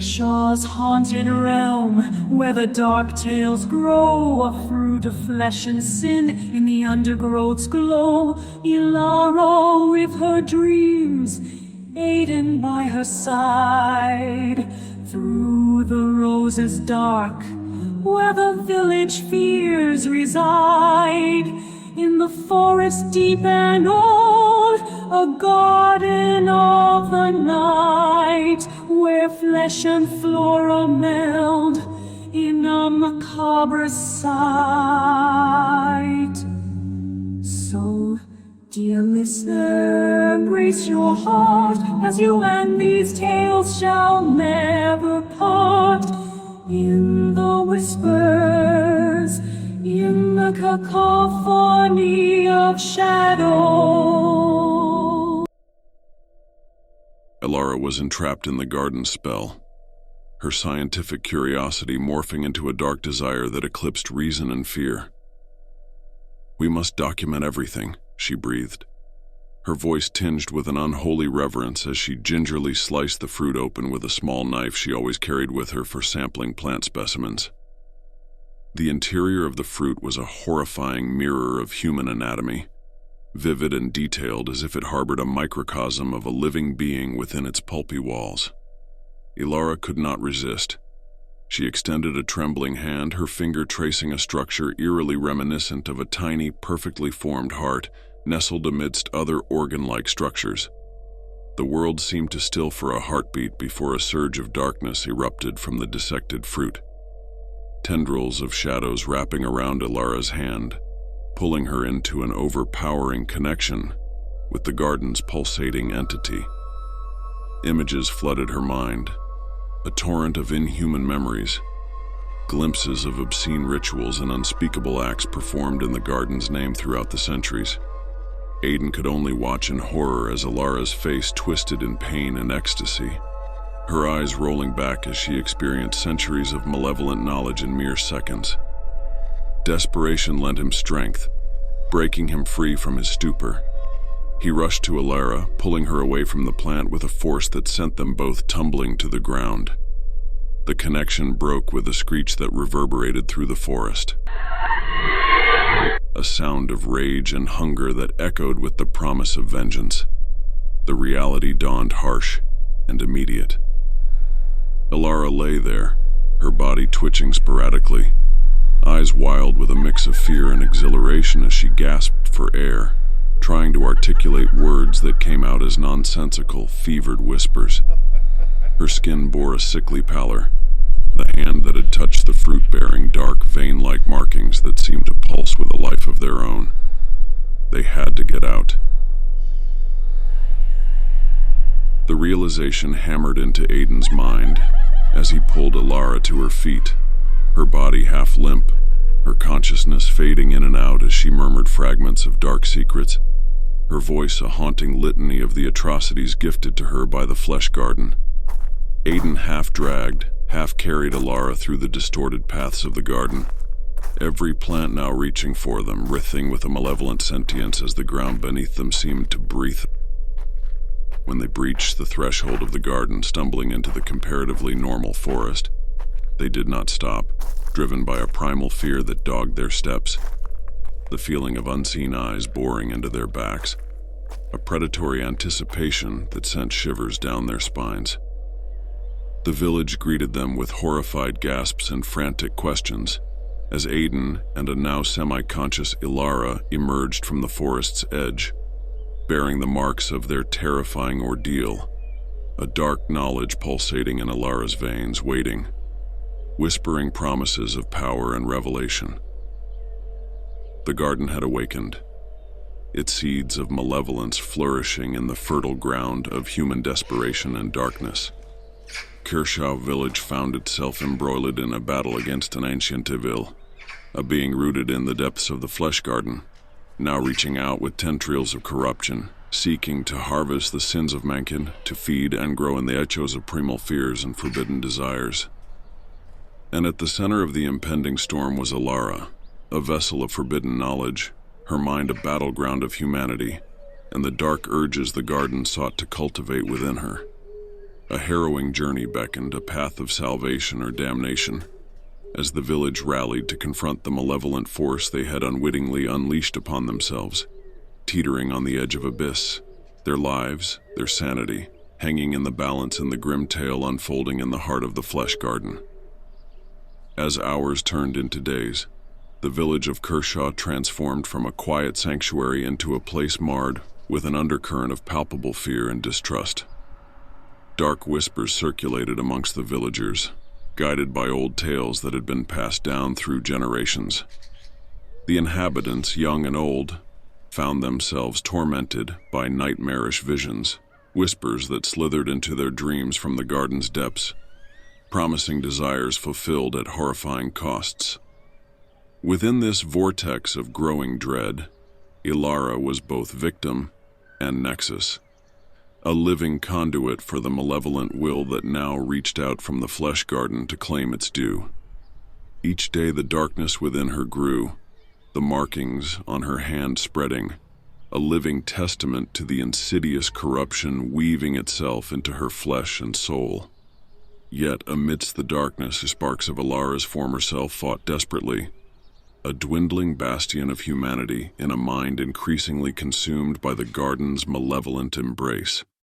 Kershaw's haunted realm, where the dark tales grow, a fruit of flesh and sin in the undergrowth's glow. Elara with her dreams, Aiden by her side, through the roses dark, where the village fears reside. In the forest deep and old, a garden of the night, where flesh and flora meld in a macabre sight. So, dear listener, brace your heart, as you and these tales shall never part. In the whispers, in the cacophony of shadow. Elara was entrapped in the garden spell, her scientific curiosity morphing into a dark desire that eclipsed reason and fear. "We must document everything," she breathed, her voice tinged with an unholy reverence as she gingerly sliced the fruit open with a small knife she always carried with her for sampling plant specimens. The interior of the fruit was a horrifying mirror of human anatomy, vivid and detailed as if it harbored a microcosm of a living being within its pulpy walls. Elara could not resist. She extended a trembling hand, her finger tracing a structure eerily reminiscent of a tiny, perfectly formed heart nestled amidst other organ-like structures. The world seemed to still for a heartbeat before a surge of darkness erupted from the dissected fruit. Tendrils of shadows wrapping around Elara's hand, pulling her into an overpowering connection with the garden's pulsating entity. Images flooded her mind, a torrent of inhuman memories, glimpses of obscene rituals and unspeakable acts performed in the garden's name throughout the centuries. Aiden could only watch in horror as Elara's face twisted in pain and ecstasy, her eyes rolling back as she experienced centuries of malevolent knowledge in mere seconds. Desperation lent him strength, breaking him free from his stupor. He rushed to Elara, pulling her away from the plant with a force that sent them both tumbling to the ground. The connection broke with a screech that reverberated through the forest, a sound of rage and hunger that echoed with the promise of vengeance. The reality dawned harsh and immediate. Elara lay there, her body twitching sporadically, eyes wild with a mix of fear and exhilaration as she gasped for air, trying to articulate words that came out as nonsensical, fevered whispers. Her skin bore a sickly pallor, the hand that had touched the fruit bearing dark, vein-like markings that seemed to pulse with a life of their own. They had to get out. The realization hammered into Aiden's mind as he pulled Elara to her feet, her body half limp, her consciousness fading in and out as she murmured fragments of dark secrets, her voice a haunting litany of the atrocities gifted to her by the flesh garden. Aiden half dragged, half carried Elara through the distorted paths of the garden, every plant now reaching for them, writhing with a malevolent sentience as the ground beneath them seemed to breathe. When they breached the threshold of the garden, stumbling into the comparatively normal forest, they did not stop, driven by a primal fear that dogged their steps, the feeling of unseen eyes boring into their backs, a predatory anticipation that sent shivers down their spines. The village greeted them with horrified gasps and frantic questions, as Aiden and a now semi-conscious Elara emerged from the forest's edge, bearing the marks of their terrifying ordeal, a dark knowledge pulsating in Elara's veins, waiting, whispering promises of power and revelation. The garden had awakened, its seeds of malevolence flourishing in the fertile ground of human desperation and darkness. Kershaw village found itself embroiled in a battle against an ancient evil, a being rooted in the depths of the flesh garden, now reaching out with tendrils of corruption, seeking to harvest the sins of mankind, to feed and grow in the echoes of primal fears and forbidden desires. And at the center of the impending storm was Elara, a vessel of forbidden knowledge, her mind a battleground of humanity, and the dark urges the garden sought to cultivate within her. A harrowing journey beckoned, a path of salvation or damnation, as the village rallied to confront the malevolent force they had unwittingly unleashed upon themselves, teetering on the edge of abyss, their lives, their sanity, hanging in the balance in the grim tale unfolding in the heart of the flesh garden. As hours turned into days, the village of Kershaw transformed from a quiet sanctuary into a place marred with an undercurrent of palpable fear and distrust. Dark whispers circulated amongst the villagers, guided by old tales that had been passed down through generations. The inhabitants, young and old, found themselves tormented by nightmarish visions, whispers that slithered into their dreams from the garden's depths, promising desires fulfilled at horrifying costs. Within this vortex of growing dread, Elara was both victim and nexus, a living conduit for the malevolent will that now reached out from the flesh garden to claim its due. Each day the darkness within her grew, the markings on her hand spreading, a living testament to the insidious corruption weaving itself into her flesh and soul. Yet amidst the darkness, sparks of Elara's former self fought desperately, a dwindling bastion of humanity in a mind increasingly consumed by the garden's malevolent embrace.